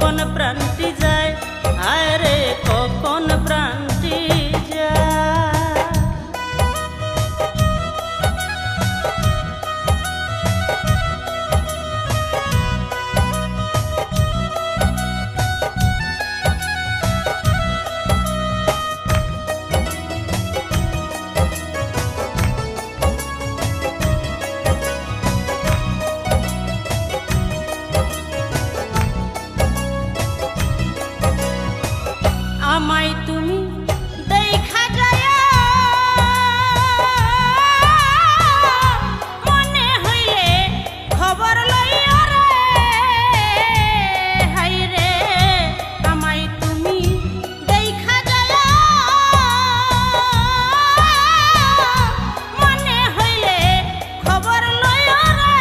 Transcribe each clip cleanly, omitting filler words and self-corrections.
কখন প্রাণটি যায়, হায় রে কখন প্রাণটি যায়। আমায় তুমি দেখা যায় মনে হইলে খবর লইও রে, হাই রে আমায় তুমি দেখা যায় মনে হইলে খবর লইও রে,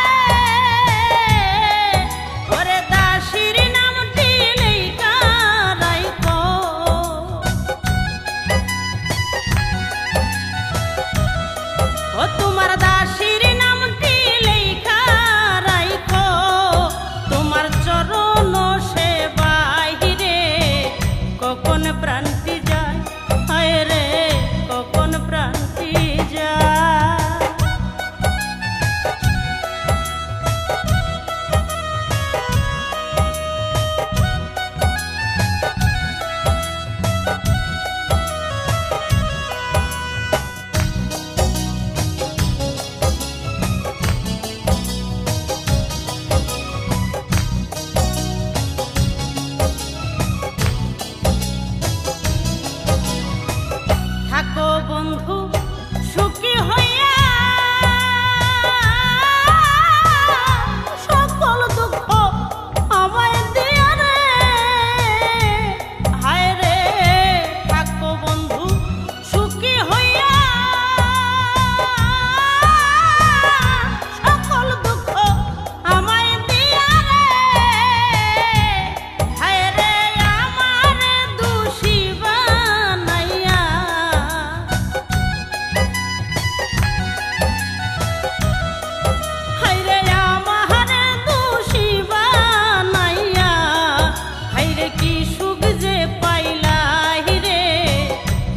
ওরে দাসীর নামটি লেখা রাইখো, ও তোমার দাসীর নামটি লেখা রাইখো, তোমার চরণ সেবায় রে কখন প্রাণটি যায়, হায় রে কখন প্রাণটি যায়। থাকো বন্ধু সুখী হইয়া, সকল দুঃখ আমায় দিয়া রে, হায় রে থাকো বন্ধু সুখী হইয়া, সকল দুঃখ আমায় দিয়া রে, হায় রে আমারে দোষী বানাইয়া, হায়রে আমারে দোষী বানাইয়া, হায়রে কি সুখ যে পাইলাই রে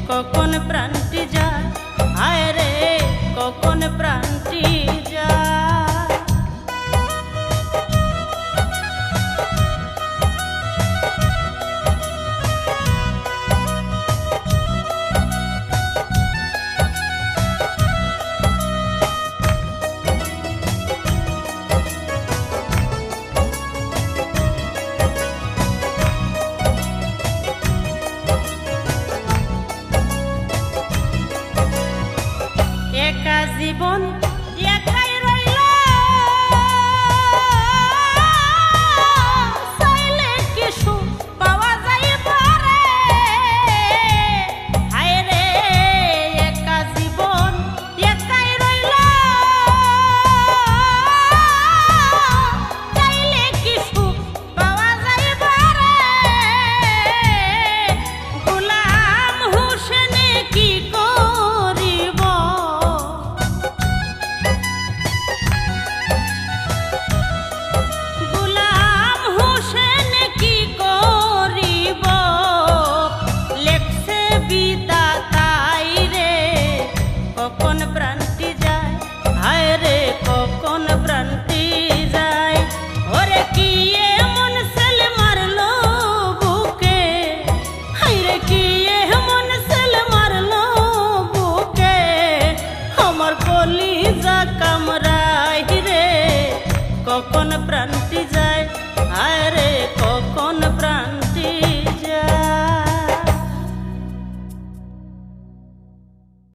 কখন প্রাণটি যায়, হায়রে কখন প্রাণটি যায়। একা জীবন একাই রইল, চাইলে কিছু পাওয়া যাইব রে, হায় রে একা জীবন একাই রইল, চাইলে কিছু পাওয়া যাইব রে, গোলাম হোসেনে কি করিব, গোলাম হোসেন কি করিব, লেখছে বিধাতাই রে কখন প্রাণটি যায়, হায় রে কখন প্রাণটি যায়, ওরে কি এমন ছেলে মারলো বুকে, হায় রে কি এমন ছেলে মারলো বুকে, আমার কলিজা কামড়াই রে কখন